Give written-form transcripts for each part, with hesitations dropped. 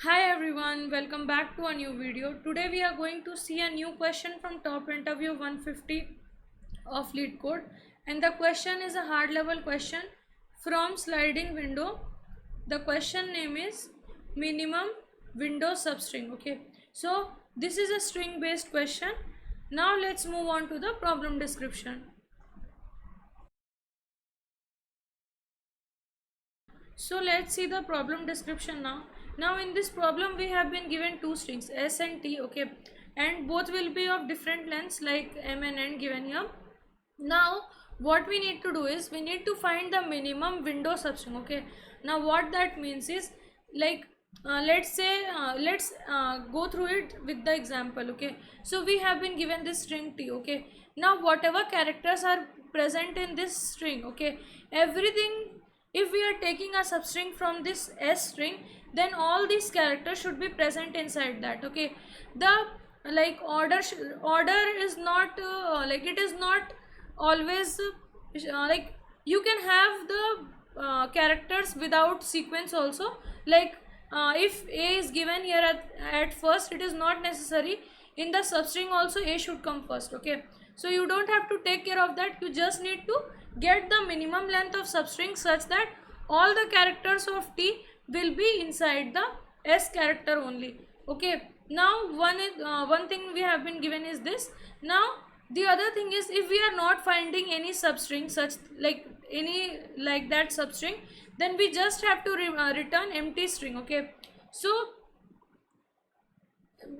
Hi everyone, welcome back to a new video. Today we are going to see a new question from top interview 150 of lead code, and the question is a hard level question from sliding window. The question name is minimum window substring. Okay, so this is a string based question. Now let's move on to the problem description. So let's see the problem description now. Now in this problem we have been given two strings s and t, okay, and both will be of different lengths like m and n given here. Now what we need to do is we need to find the minimum window substring. Okay, now what that means is like let's go through it with the example. Okay, so we have been given this string t. Okay, now whatever characters are present in this string, okay, everything, if we are taking a substring from this s string, then all these characters should be present inside that. Okay, the like order is not like it is not always like you can have the characters without sequence also. Like if a is given here at first, it is not necessary in the substring also a should come first. Okay, so you don't have to take care of that. You just need to get the minimum length of substring such that all the characters of t will be inside the s character only. Okay, now one thing we have been given is this. Now the other thing is, if we are not finding any substring such like any like that substring, then we just have to return empty string. Okay, so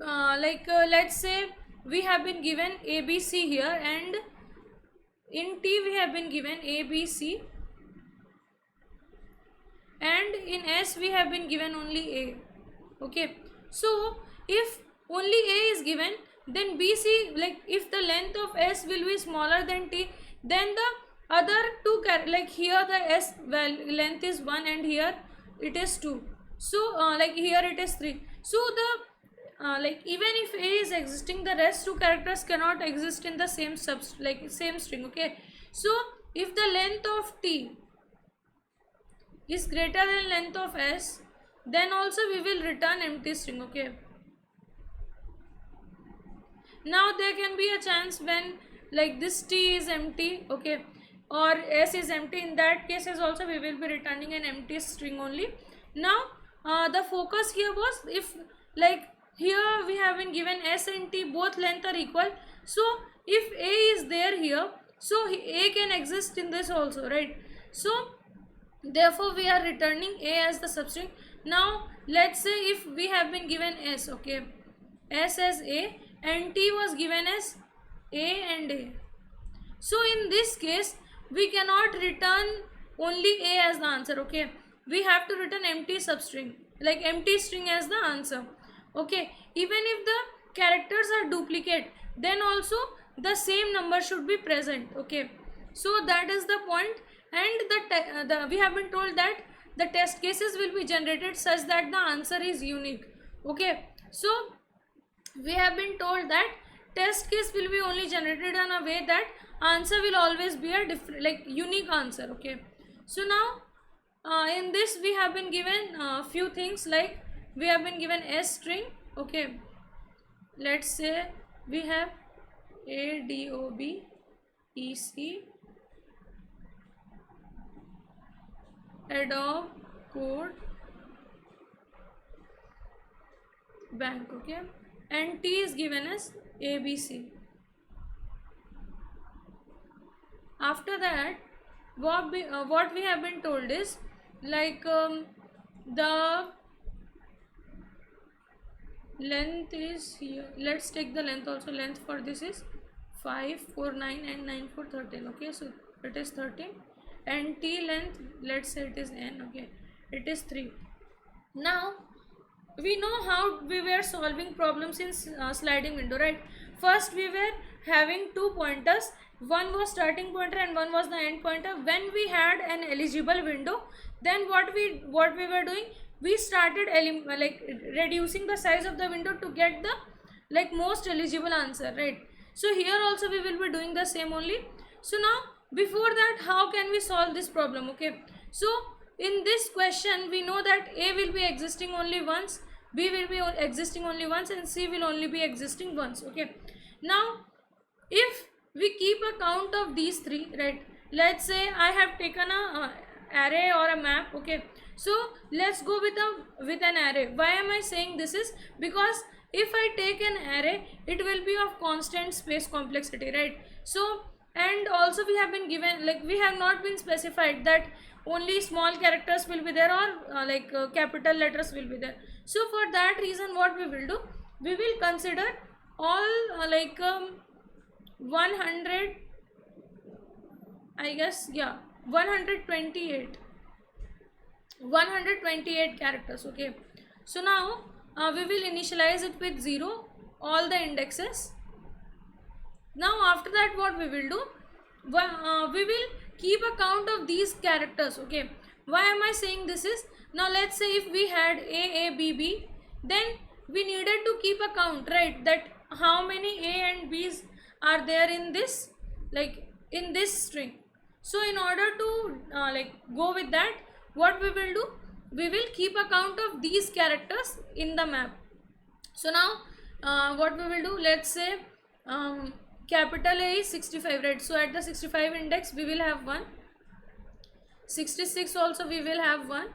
let's say we have been given abc here, and in t we have been given abc, and in s we have been given only a. Okay, so if only a is given, then bc, like if the length of s will be smaller than t, then the other two like here the s length is 1 and here it is 2, so like here it is 3. So the like even if a is existing, the rest two characters cannot exist in the same same string. Okay, so if the length of t is greater than length of s, then also we will return empty string. Okay, now there can be a chance when like this t is empty, okay, or s is empty. In that cases also we will be returning an empty string only. Now the focus here was, if like here we have been given s and t both length are equal, so if a is there here, so a can exist in this also, right? So therefore we are returning a as the substring. Now let's say if we have been given s, okay, s as a, and t was given as a and a, so in this case we cannot return only a as the answer. Okay, we have to return empty substring, like empty string as the answer. Okay, even if the characters are duplicate, then also the same number should be present. Okay, so that is the point. And we have been told that the test cases will be generated such that the answer is unique. Okay, so we have been told that test case will be only generated in a way that answer will always be a different, like unique answer. Okay, so now in this we have been given few things, like we have been given s string. Okay, let's say we have adob ec adobe code bank. Okay, and t is given as abc. After that, what we have been told is like the length is here. Let's take the length also. Length for this is 5 4 9 and 9 4 13. Okay, so it is 13, and t length, let's say it is n. Okay, it is 3. Now we know how we were solving problems in sliding window, right? First we were having two pointers, one was starting pointer and one was the end pointer. When we had an eligible window, then what we were doing, we started like reducing the size of the window to get the like most eligible answer, right? So here also we will be doing the same only. So now before that, how can we solve this problem? Okay, so in this question we know that a will be existing only once, B will be existing only once and C will only be existing once. Okay, now if we keep a count of these three, right, let's say I have taken a array or a map. Okay, so let's go with an array. Why am I saying this is because if I take an array, it will be of constant space complexity, right? So, and also we have been given, like, we have not been specified that only small characters will be there or capital letters will be there. So for that reason, what we will do, we will consider all 100, I guess, yeah, 128 characters. Okay, so now we will initialize it with 0, all the indexes. Now after that, what we will do, we will keep a count of these characters. Okay, why am I saying this is, now let's say if we had A, B, then we needed to keep a count, right, that how many A and B's are there in this, like in this string. So in order to go with that, what we will do, we will keep a count of these characters in the map. So now what we will do, let's say capital A is 65, right? So at the 65 index we will have 1, 66 also we will have 1,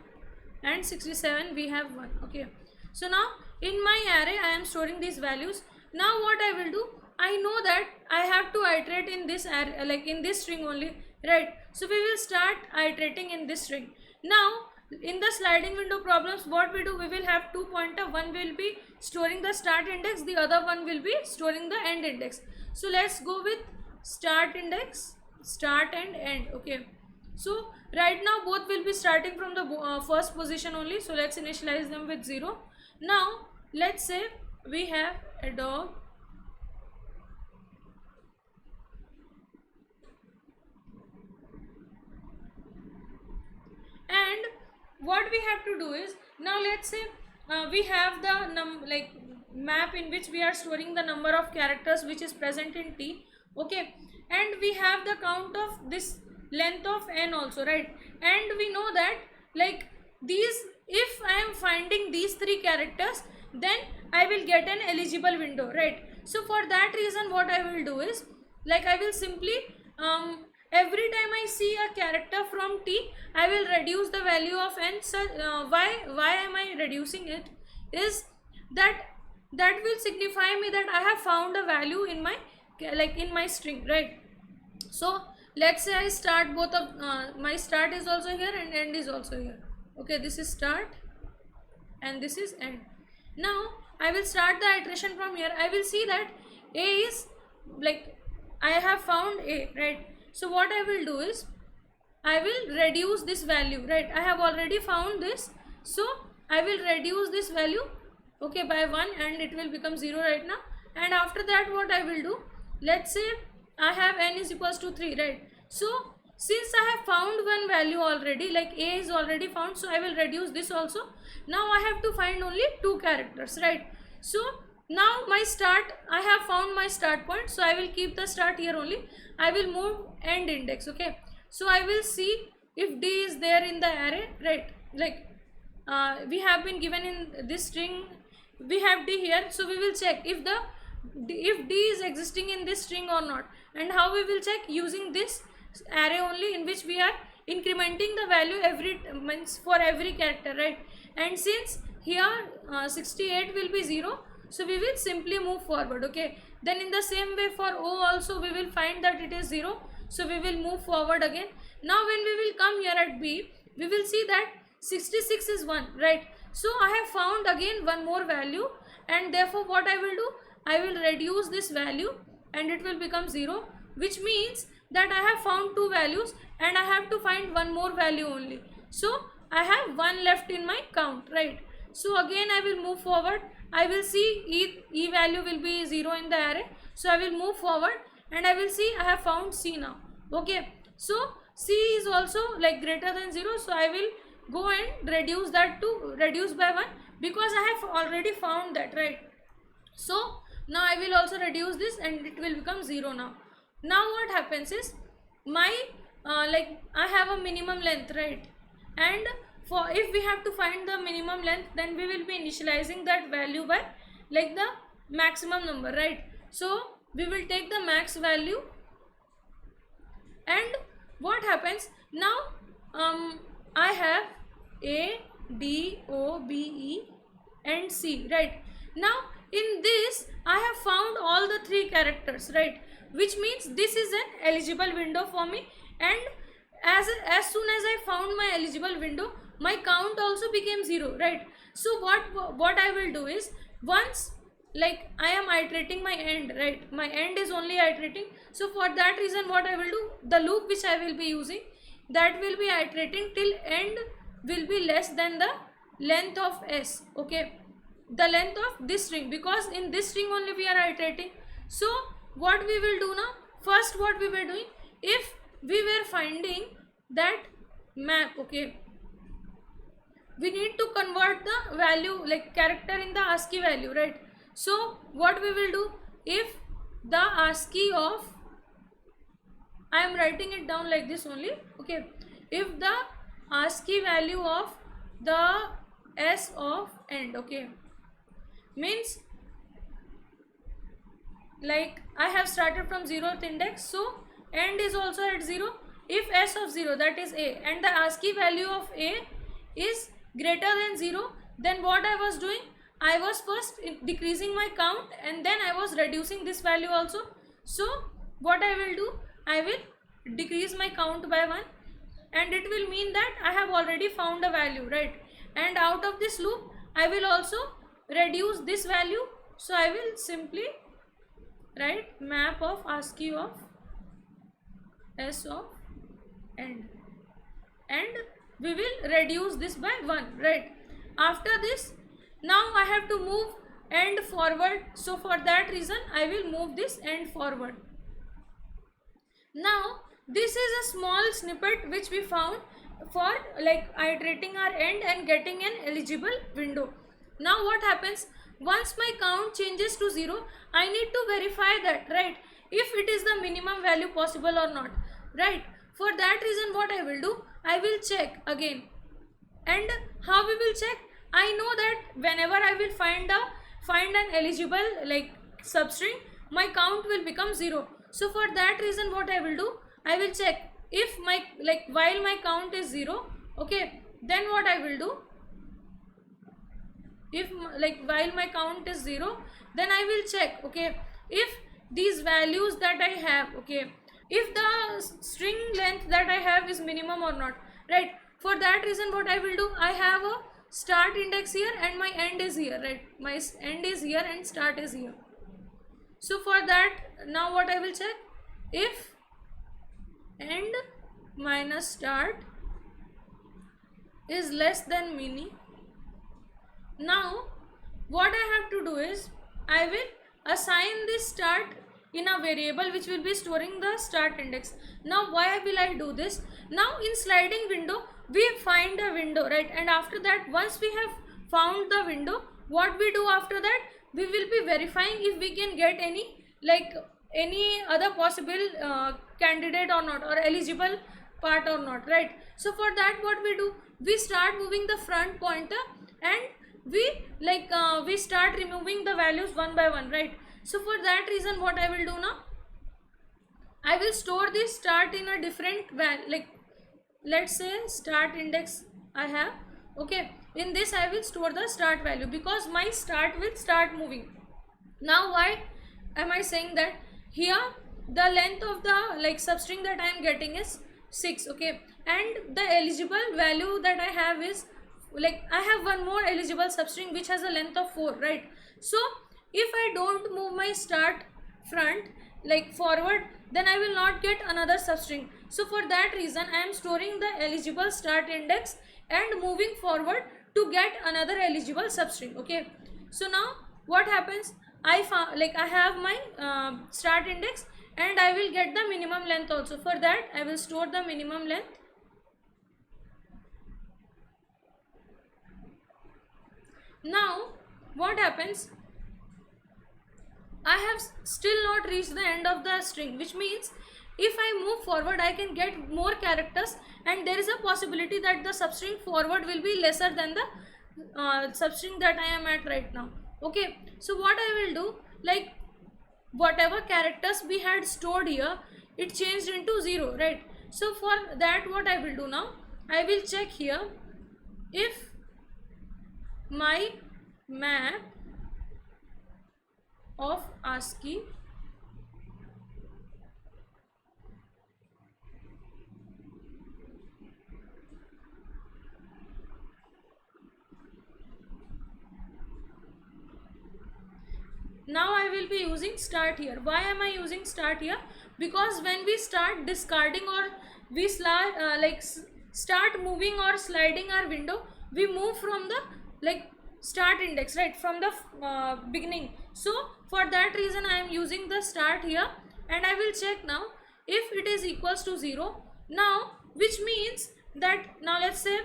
and 67 we have 1. Okay, so now in my array I am storing these values. Now what I will do, I know that I have to iterate in this array, like in this string only, right? So we will start iterating in this string. Now in the sliding window problems, what we do, we will have two pointer, one will be storing the start index, the other one will be storing the end index. So let's go with start index, start and end. Okay, so right now both will be starting from the first position only, so let's initialize them with 0. Now let's say we have a dog, and what we have to do is, now let's say we have the map in which we are storing the number of characters which is present in T. Okay, and we have the count of this length of n also, right? And we know that, like, these, if I am finding these three characters, then I will get an eligible window, right? So for that reason, what I will do is, like, I will simply every time I see a character from T, I will reduce the value of n. So why am I reducing it, is that will signify me that I have found a value in my in my string, right? So let's say I start both of my start is also here and end is also here. Okay, this is start and this is end. Now I will start the iteration from here. I will see that A is, like, I have found A, right? So what I will do is, I will reduce this value, right? I have already found this, so I will reduce this value, okay, by 1, and it will become 0 right now. And after that, what I will do, let's say I have n is equals to 3, right? So since I have found one value already, like A is already found, so I will reduce this also. Now I have to find only 2 characters, right? So now my start, I have found my start point, so I will keep the start here only. I will move end index. Okay, so I will see if D is there in the array, right? Like we have been given in this string, we have D here, so we will check if D is existing in this string or not. And how we will check? Using this array only, in which we are incrementing the value for every character, right? And since here 68 will be 0, so we will simply move forward. Okay, then in the same way for O also we will find that it is 0, so we will move forward again. Now when we will come here at B, we will see that 66 is 1, right? So I have found again one more value, and therefore what I will do, I will reduce this value and it will become 0, which means that I have found 2 values and I have to find one more value only. So I have 1 left in my count, right? So again I will move forward. I will see E value will be 0 in the array, so I will move forward and I will see I have found C now. Okay, so C is also like greater than 0, so I will go and reduce that to reduce by 1, because I have already found that, right? So now I will also reduce this and it will become 0 now. Now what happens is, my I have a minimum length, right? And for if we have to find the minimum length, then we will be initializing that value by like the maximum number, right? So we will take the max value, and what happens now, I have A, D, O, B, E and C, right? Now in this I have found all the three characters, right? Which means this is an eligible window for me, and as soon as I found my eligible window, my count also became 0, right? So what I will do is, once like I am iterating my end, right? My end is only iterating. So for that reason, what I will do, the loop which I will be using, that will be iterating till end will be less than the length of S, okay, the length of this string, because in this string only we are iterating. So what we will do now, first what we were doing, if we were finding that map, okay, we need to convert the value like character in the ASCII value, right? So what we will do, if the ASCII of, I am writing it down like this only, okay, if the ASCII value of the S of end, okay, means like I have started from 0th index, so end is also at 0. If S of 0, that is A, and the ASCII value of A is greater than 0, then what I was doing, I was first decreasing my count, and then I was reducing this value also. So what I will do, I will decrease my count by 1, and it will mean that I have already found a value, right? And out of this loop I will also reduce this value. So I will simply write map of ASCII of S of end, and we will reduce this by 1, right? After this, now I have to move end forward, so for that reason I will move this end forward. Now this is a small snippet which we found for like iterating our end and getting an eligible window. Now what happens, once my count changes to 0, I need to verify that, right, if it is the minimum value possible or not, right? For that reason, what I will do, I will check again. And how we will check, I know that whenever I will find an eligible like substring, my count will become 0. So for that reason, what I will do, I will check if my like while my count is 0, okay, then what I will do, if like while my count is 0, then I will check, okay, if these values that I have, okay, if the string length that I have is minimum or not, right? For that reason, what I will do, I have a start index here and my end is here, right? My end is here and start is here. So for that, now what I will check, if end minus start is less than mini, now what I have to do is, I will assign this start in a variable which will be storing the start index. Now why will I do this? Now in sliding window we find a window, right? And after that, once we have found the window, what we do after that, we will be verifying if we can get any like any other possible candidate or not, or eligible part or not, right? So for that, what we do, we start moving the front pointer and we start removing the values one by one, right? So for that reason, what I will do now, I will store this start in a different value, like let's say start index I have, okay, in this I will store the start value, because my start will start moving. Now why am I saying that? Here the length of the like substring that I am getting is 6, okay, and the eligible value that I have is like I have one more eligible substring which has a length of 4, right? So if I don't move my start front like forward, then I will not get another substring. So for that reason, I am storing the eligible start index and moving forward to get another eligible substring, okay. So now what happens, I have my start index and I will get the minimum length also. For that, I will store the minimum length. Now what happens, I have still not reached the end of the string, which means if I move forward, I can get more characters, and there is a possibility that the substring forward will be lesser than the substring that I am at right now. Okay, so what I will do, like whatever characters we had stored here, it changed into 0, right? So for that, what I will do now, I will check here if my map of ASCII now I will be using start here. Why am I using start here? Because when we start discarding or we start moving or sliding our window, we move from the start index, right, from the beginning. So for that reason I am using the start here, and I will check now if it is equals to 0 now, which means that now let's say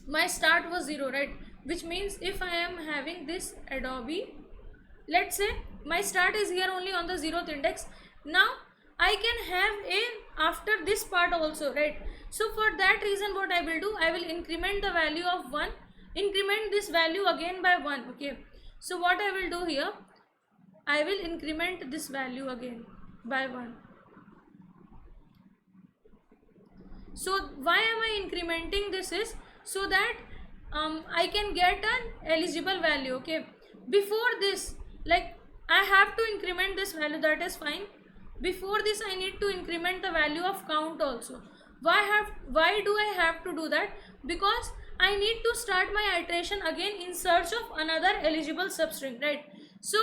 my start was 0, right, which means if I am having this Adobe, let's say my start is here only on the 0th index, now I can have a after this part also, right? So for that reason what I will do, I will increment the value of 1, increment this value again by 1. Okay, so what I will do here, I will increment this value again by 1. So why am I incrementing this is so that I can get an eligible value. Okay, before this, like I have to increment this value, that is fine. Before this I need to increment the value of count also. Why do I have to do that? Because I need to start my iteration again in search of another eligible substring, right? So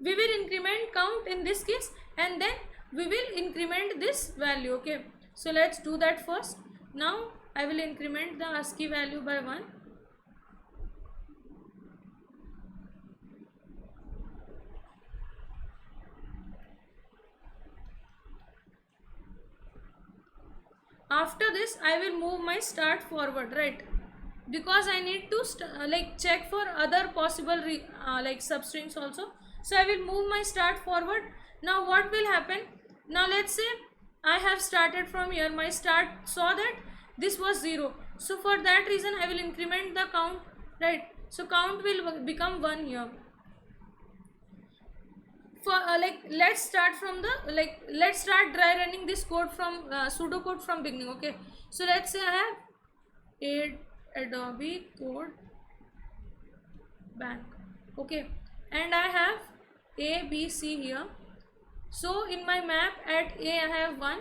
we will increment count in this case, and then we will increment this value. Okay, so let's do that first. Now I will increment the ASCII value by 1. After this I will move my start forward, right, because I need to check for other possible substrings also. So I will move my start forward. Now what will happen, now let's say I have started from here, my start saw that this was 0, so for that reason I will increment the count, right? So count will become 1 here. For let's start from the let's start dry running this code from pseudocode from beginning. Okay, so let's say I have a Adobe Code Bank. Okay, and I have A, B, C here. So in my map at A I have 1,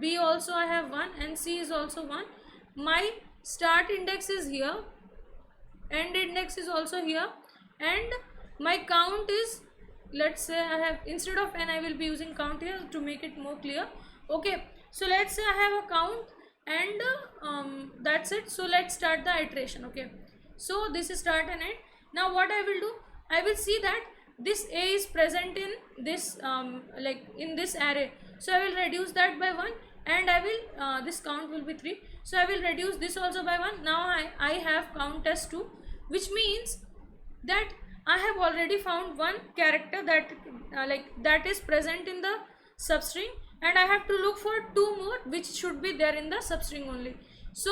B also I have 1, and C is also 1. My start index is here, end index is also here, and my count is, let's say I have, instead of n I will be using count here to make it more clear. Okay, so let's say I have a count, and that's it. So let's start the iteration. Okay, so this is start and end. Now what I will do, I will see that this A is present in this in this array, so I will reduce that by 1, and I will this count will be 3, so I will reduce this also by 1. Now I have count as 2, which means that I have already found one character that that is present in the substring, and I have to look for 2 more which should be there in the substring only. So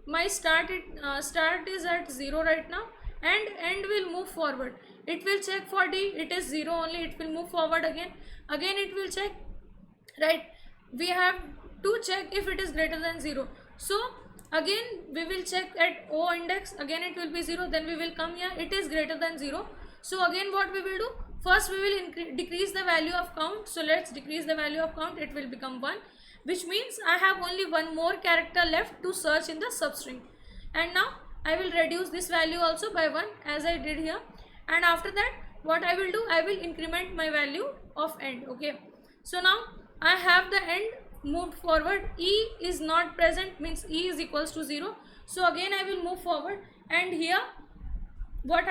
my start is at 0 right now, and end will move forward. It will check for D, it is 0 only, it will move forward again it will check, right? We have to check if it is greater than 0. So again we will check at O index, again it will be 0, then we will come here, it is greater than 0. So again what we will do, first we will decrease the value of count. So let's decrease the value of count, it will become 1, which means I have only one more character left to search in the substring. And now I will reduce this value also by 1 as I did here, and after that what I will do, I will increment my value of end. Okay, so now I have the end moved forward. E is not present, means E is equals to 0. So again I will move forward, and here what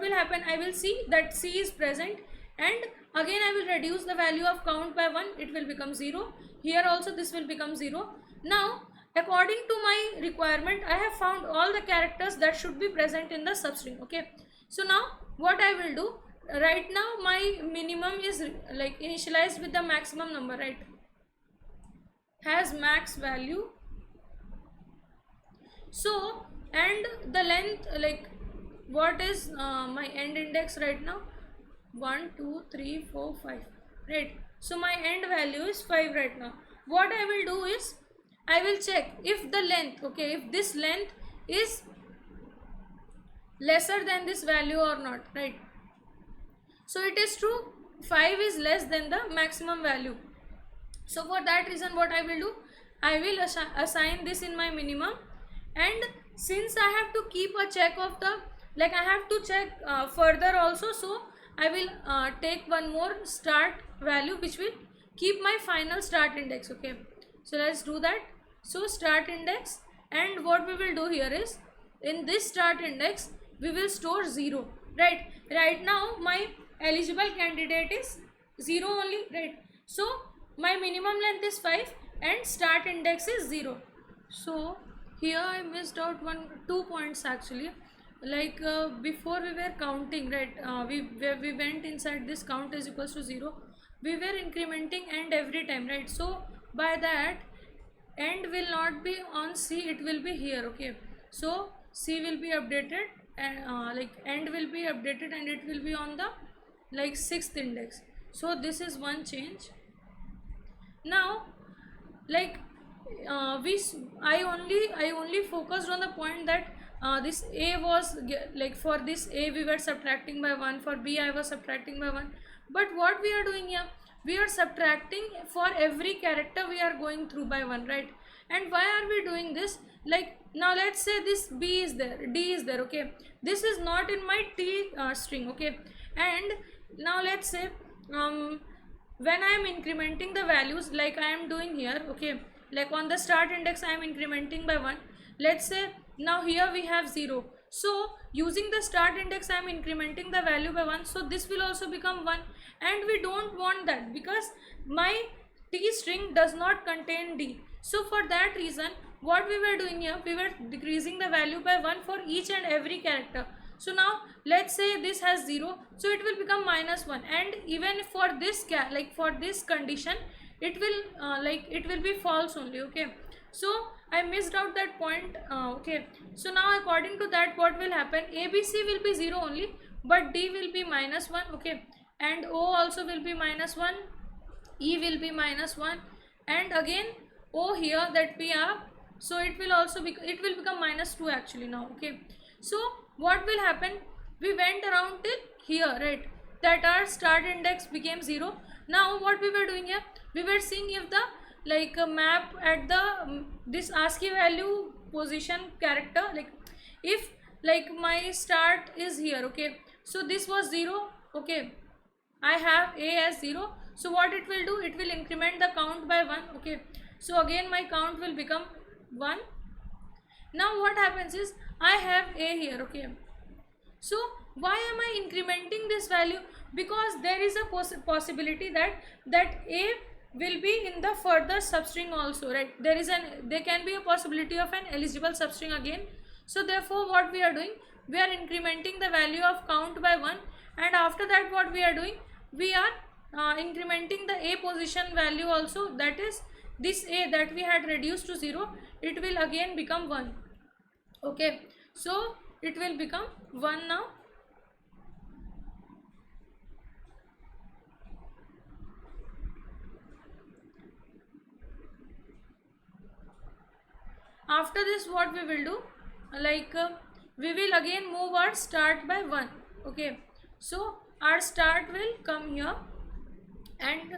will happen, I will see that C is present, and again I will reduce the value of count by 1, it will become 0. Here also this will become 0. Now according to my requirement, I have found all the characters that should be present in the substring. Okay, so now what I will do, right now my minimum is like initialized with the maximum number, right? Has max value. So, and the length, like what is my end index right now? 1 2 3 4 5, right? So my end value is 5 right now. What I will do is I will check if the length, okay, if this length is lesser than this value or not, right? So it is true 5 is less than the maximum value. So for that reason what I will do, I will assign this in my minimum. And since I have to keep a check of the, like I have to check further also, so I will take one more start value which will keep my final start index. Okay, so let's do that. So start index, and what we will do here is in this start index we will store 0, right now my eligible candidate is 0 only, right? So my minimum length is 5 and start index is 0. So here I missed out 2 points actually. Like before we were counting, right? We went inside this count is equals to 0. We were incrementing end every time, right? So by that end will not be on C, it will be here. Okay, so C will be updated and like end will be updated and it will be on the like 6th index. So this is one change. Now like I only focused on the point that this A was like for this A we were subtracting by 1, for B I was subtracting by 1. But what we are doing here, we are subtracting for every character we are going through by 1, right? And why are we doing this? Like now let's say this B is there, D is there, okay, this is not in my T string, okay. And now let's say when I am incrementing the values like I am doing here, okay, like on the start index I am incrementing by 1. Let's say now here we have 0, so using the start index I am incrementing the value by 1, so this will also become 1. And we don't want that because my T string does not contain D. So for that reason what we were doing here, we were decreasing the value by 1 for each and every character. So now let's say this has 0, so it will become -1. And even for this like for this condition it will like it will be false only, okay. So I missed out that point, okay. So now according to that what will happen, ABC will be 0 only, but D will be -1, okay, and O also will be -1, E will be -1, and again O here that we have, so it will also be, it will become -2 actually now, okay. So what will happen, we went around till here, right, that our start index became 0. Now what we were doing here, we were seeing if the like a map at the this ASCII value position character, like if like my start is here, okay, so this was 0, okay, I have A as 0, so what it will do, it will increment the count by 1, okay. So again my count will become 1. Now what happens is I have A here, okay. So why am I incrementing this value? Because there is a possibility that A will be in the further substring also, right? There can be a possibility of an eligible substring again. So therefore what we are doing, we are incrementing the value of count by 1, and after that what we are doing, we are incrementing the A position value also, that is this A that we had reduced to 0, it will again become 1, okay. So it will become 1 now. After this what we will do, like we will again move our start by 1, okay. So our start will come here, and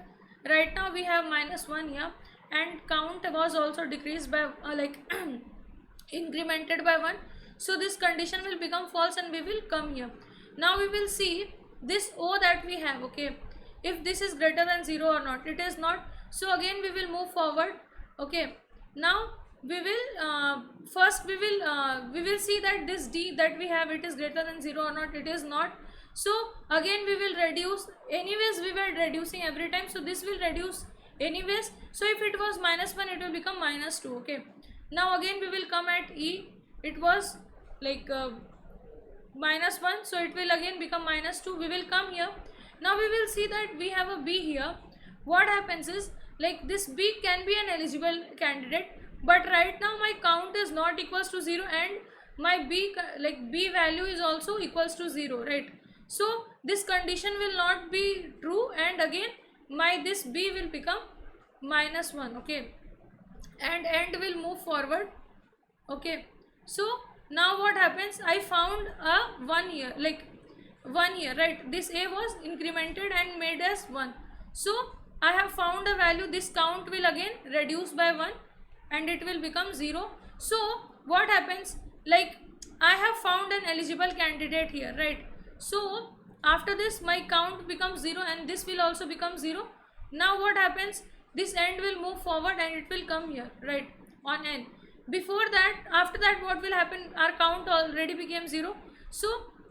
right now we have -1 here, and count was also decreased by like incremented by 1. So this condition will become false and we will come here. Now we will see this O that we have, okay, if this is greater than 0 or not. It is not, so again we will move forward, okay. Now we will first we will see that this D that we have, it is greater than 0 or not. It is not, so again we will reduce, anyways we were reducing every time, so this will reduce anyways. So if it was -1, it will become -2, okay. Now again we will come at E, it was like minus 1, so it will again become minus 2. We will come here. Now we will see that we have a b here. What happens is, like, this b can be an eligible candidate, but right now my count is not equals to 0 and my b, like b value is also equals to 0, right? So this condition will not be true, and again my this b will become minus 1, okay, and end will move forward, okay. So now what happens, I found a 1 here, like 1 here, right? This a was incremented and made as 1, so I have found a value. This count will again reduce by 1 and it will become 0. So what happens, like, I have found an eligible candidate here, right? So after this my count becomes 0 and this will also become 0. Now what happens, this end will move forward and it will come here, right, on n. Before that, after that, what will happen, our count already became 0. So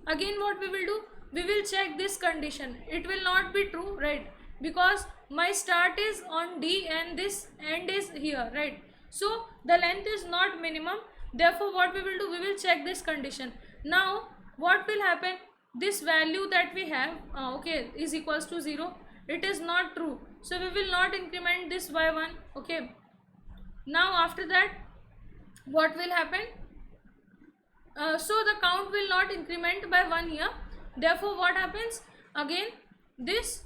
again what we will do, we will check this condition. It will not be true, right, because my start is on d and this end is here, right? So the length is not minimum. Therefore what we will do, we will check this condition. Now what will happen, this value that we have, okay, is equals to 0. It is not true, so we will not increment this by 1, okay. Now after that, what will happen, so the count will not increment by 1 here. Therefore what happens, again this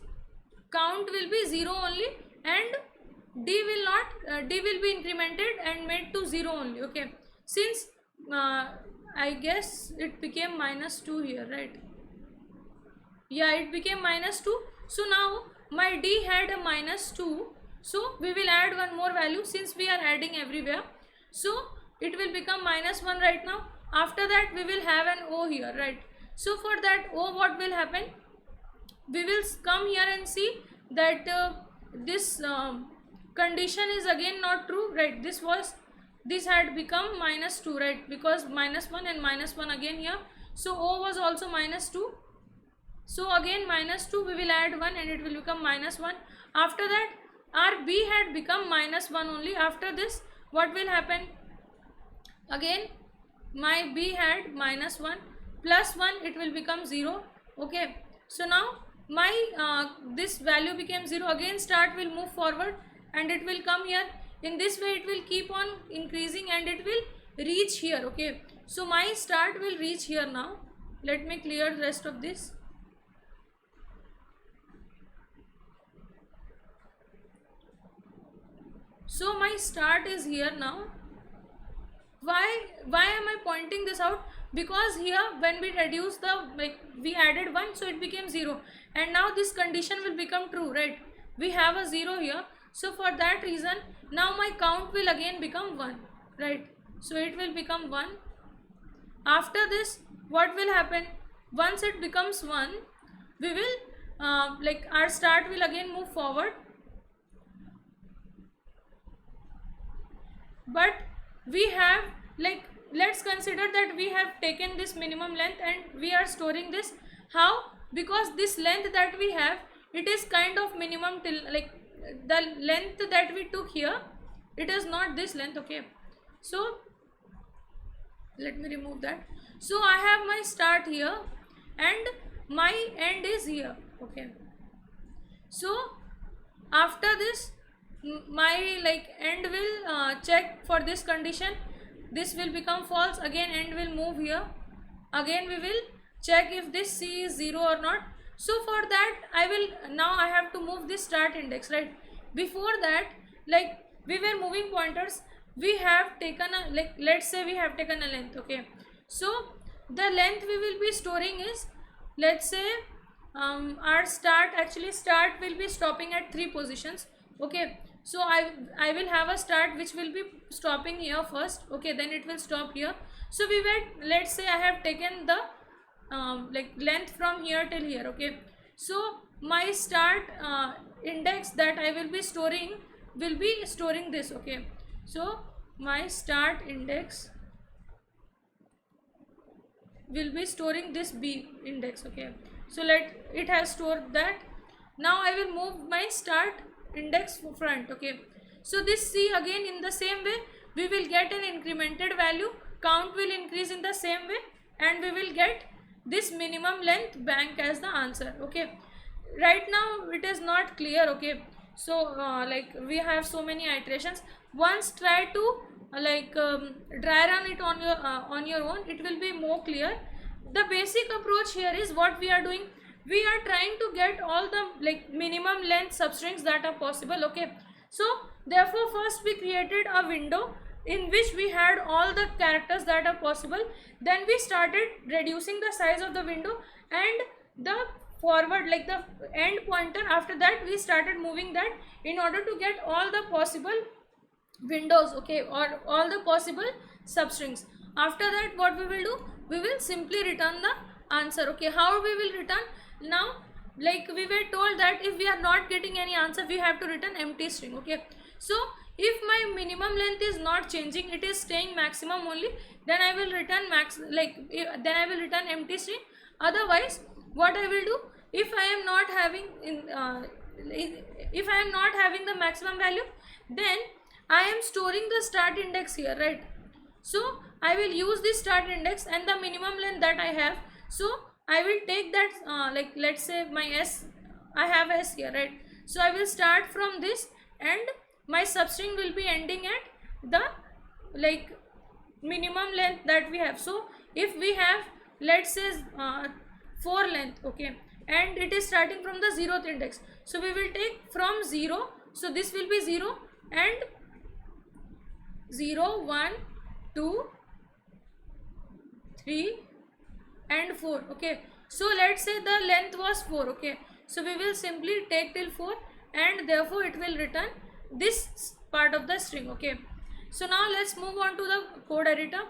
count will be 0 only and d will not, d will be incremented and made to 0 only, okay. Since I guess it became minus 2 here, right? Yeah, it became minus 2. So now my d had a minus 2, so we will add one more value since we are adding everywhere. So it will become minus 1 right now. After that we will have an o here, right? So for that o, what will happen, we will come here and see that this condition is again not true, right? This had become minus 2, right, because minus 1 and minus 1 again here. So o was also minus 2. So again minus 2, we will add 1 and it will become minus 1. After that our b had become minus 1 only. After this, what will happen, again my b had minus 1 plus 1, it will become 0, okay. So now my this value became 0. Again start will move forward and it will come here. In this way it will keep on increasing and it will reach here, okay. So my start will reach here. Now let me clear the rest of this. So my start is here now. Why am I pointing this out? Because here when we reduce the, like, we added 1, so it became 0, and now this condition will become true, right? We have a 0 here, so for that reason now my count will again become 1, right? So it will become 1. After this, what will happen, once it becomes 1, we will like, our start will again move forward, but we have, like, let's consider that we have taken this minimum length and we are storing this. How? Because this length that we have, it is kind of minimum till, like, the length that we took here, it is not this length, okay. So let me remove that. So I have my start here and my end is here, okay. So after this, my, like, end will check for this condition. This will become false. Again end will move here. Again we will check if this c is 0 or not. So for that I have to move this start index, right? Before that, like, we were moving pointers, we have taken a, like, let's say we have taken a length, okay. So the length we will be storing is, let's say our start will be stopping at 3 positions, okay. So I will have a start which will be stopping here first, okay, then it will stop here. So we were, let's say I have taken the like, length from here till here, okay. So my start index that I will be storing this, okay. So my start index will be storing this b index, okay. So it has stored that. Now I will move my start index front, okay. So this c, again in the same way we will get an incremented value, count will increase in the same way, and we will get this minimum length bank as the answer. Okay, right now it is not clear. Okay, so like we have so many iterations. Once try to dry run it on your own, it will be more clear. The basic approach here is what we are doing. We are trying to get all the like minimum length substrings that are possible. Okay, so therefore first we created a window in which we had all the characters that are possible. Then we started reducing the size of the window, and the forward, like the end pointer, after that we started moving that in order to get all the possible windows. Okay, or all the possible substrings. After that what we will do, we will simply return the answer. Okay, how we will return now, like we were told that if we are not getting any answer, we have to return empty string. Okay, so if my minimum length is not changing, it is staying maximum only, then I will return then I will return empty string. Otherwise what I will do, if I am not having if I am not having the maximum value, then I am storing the start index here, right? So I will use this start index and the minimum length that I have. So I will take that let's say my s, I have s here, right? So I will start from this, and my substring will be ending at the minimum length that we have. So if we have, let's say 4 length, okay, and it is starting from the 0th index, so we will take from 0. So this will be 0 and 0, 1, 2, 3 and 4. Okay, so let's say the length was 4. Okay, so we will simply take till 4, and therefore it will return this part of the string. Okay, so now let's move on to the code editor.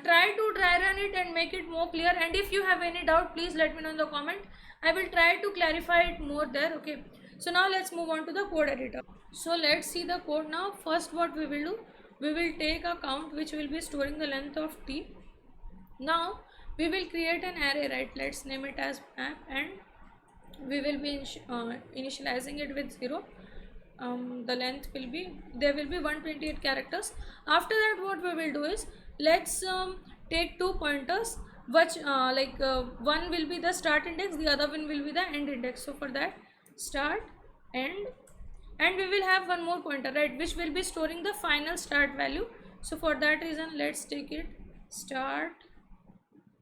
Try to dry run it and make it more clear, and if you have any doubt, please let me know in the comment. I will try to clarify it more there. Okay, so now let's move on to the code editor. So let's see the code now. First what we will do, we will take a count which will be storing the length of t. Now we will create an array, right? Let's name it as map, and we will be initializing it with 0. The length will be, there will be 128 characters. After that what we will do is, let's take 2 pointers, which one will be the start index, the other one will be the end index. So for that, start, end, and we will have one more pointer, right, which will be storing the final start value. So for that reason, let's take it start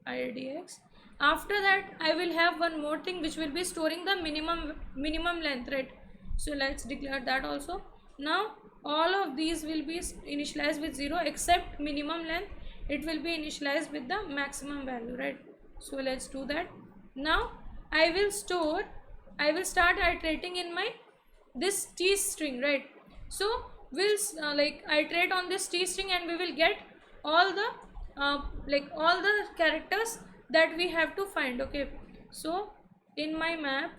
idx. After that I will have one more thing which will be storing the minimum length, right? So let's declare that also. Now all of these will be initialized with 0 except minimum length, it will be initialized with the maximum value, right? So let's do that. Now I will start iterating in my this t string, right? So we'll iterate on this t string, and we will get all the all the characters that we have to find. Okay, so in my map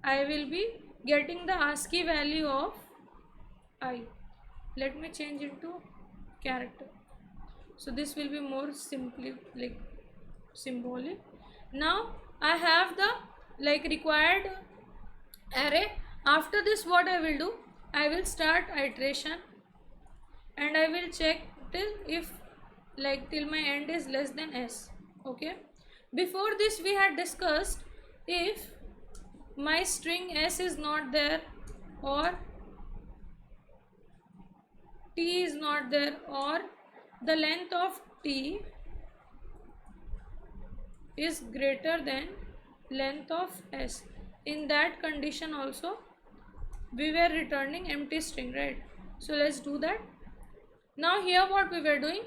I will be getting the ASCII value of I. Let me change it to character, so this will be more simply symbolic. Now I have the required array. After this what I will do, I will start iteration, and I will check till my end is less than s. Okay, before this we had discussed, if my string s is not there, or t is not there, or the length of t is greater than length of s, in that condition also we were returning empty string, right? So let's do that. Now here what we were doing,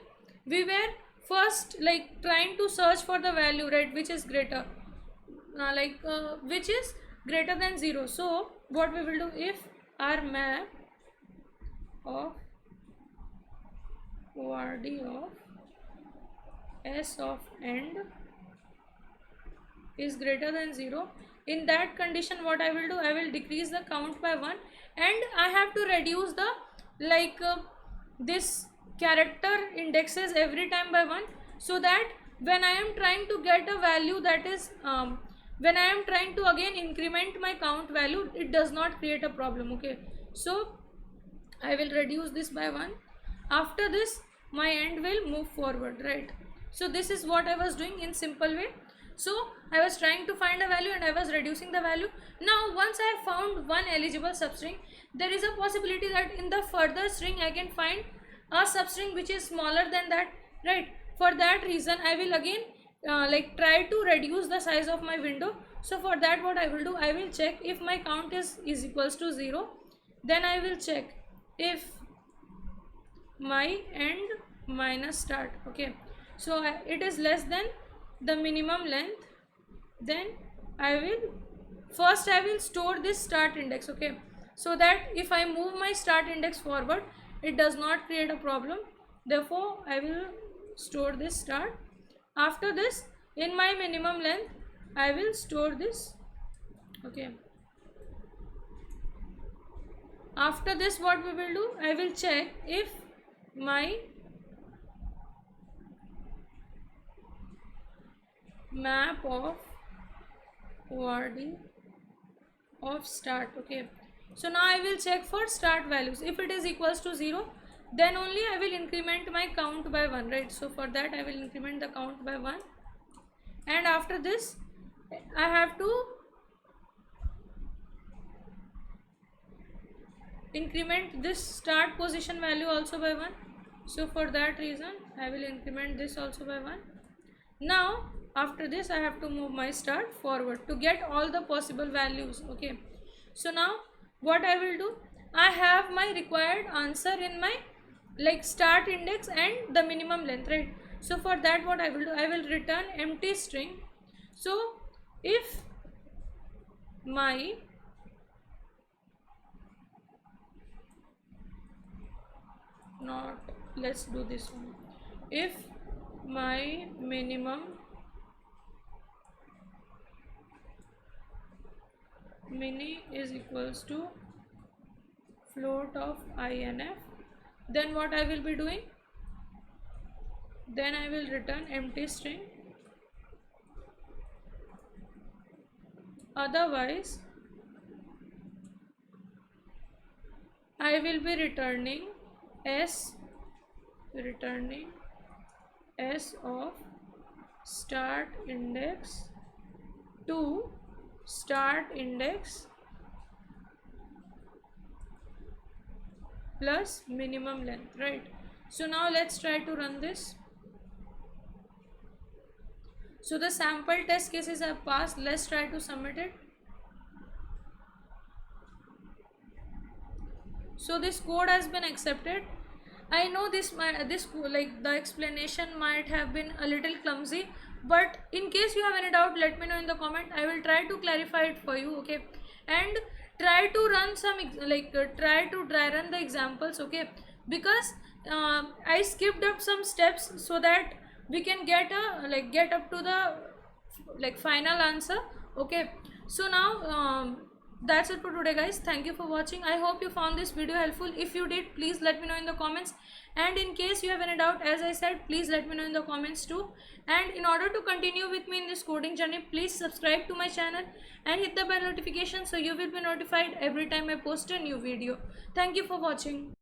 we were first trying to search for the value, right, which is greater which is greater than 0. So what we will do, if our map of ord of s of end is greater than 0, in that condition what I will do, I will decrease the count by 1, and I have to reduce the this character indexes every time by 1, so that when I am trying to get a value, that is when I am trying to again increment my count value, it does not create a problem. Okay, so I will reduce this by 1. After this my end will move forward, right? So this is what I was doing in simple way. So I was trying to find a value and I was reducing the value. Now once I have found one eligible substring, there is a possibility that in the further string I can find a substring which is smaller than that, right? For that reason I will again like try to reduce the size of my window. So for that what I will do, I will check if my count is equals to 0, then I will check if my end minus start, okay, so it is less than the minimum length, then I will store this start index, okay, so that if I move my start index forward it does not create a problem. Therefore I will store this start. After this, in my minimum length I will store this, okay. After this what we will do, I will check if my map of ORD of start, okay. So now I will check for start values. If it is equals to 0, then only I will increment my count by 1, right? So for that I will increment the count by 1, and after this I have to increment this start position value also by 1. So for that reason I will increment this also by 1. Now after this I have to move my start forward to get all the possible values, okay. So now what I will do, I have my required answer in my like start index and the minimum length, right? So for that what I will do, I will return empty string. So if my not let's do this one, if my minimum mini is equals to float of INF, then what I will be doing, then I will return empty string. Otherwise I will be returning S of start index to start index plus minimum length, right? So now let's try to run this. So the sample test cases have passed. Let's try to submit it. So this code has been accepted. I know this like the explanation might have been a little clumsy, but in case you have any doubt, let me know in the comment. I will try to clarify it for you, okay, and try to run some try to dry run the examples, okay, because I skipped up some steps so that we can get up to the final answer, okay. So now that's it for today, guys. Thank you for watching. I hope you found this video helpful. If you did, please let me know in the comments, and in case you have any doubt, as I said, please let me know in the comments too. And in order to continue with me in this coding journey, please subscribe to my channel and hit the bell notification so you will be notified every time I post a new video. Thank you for watching.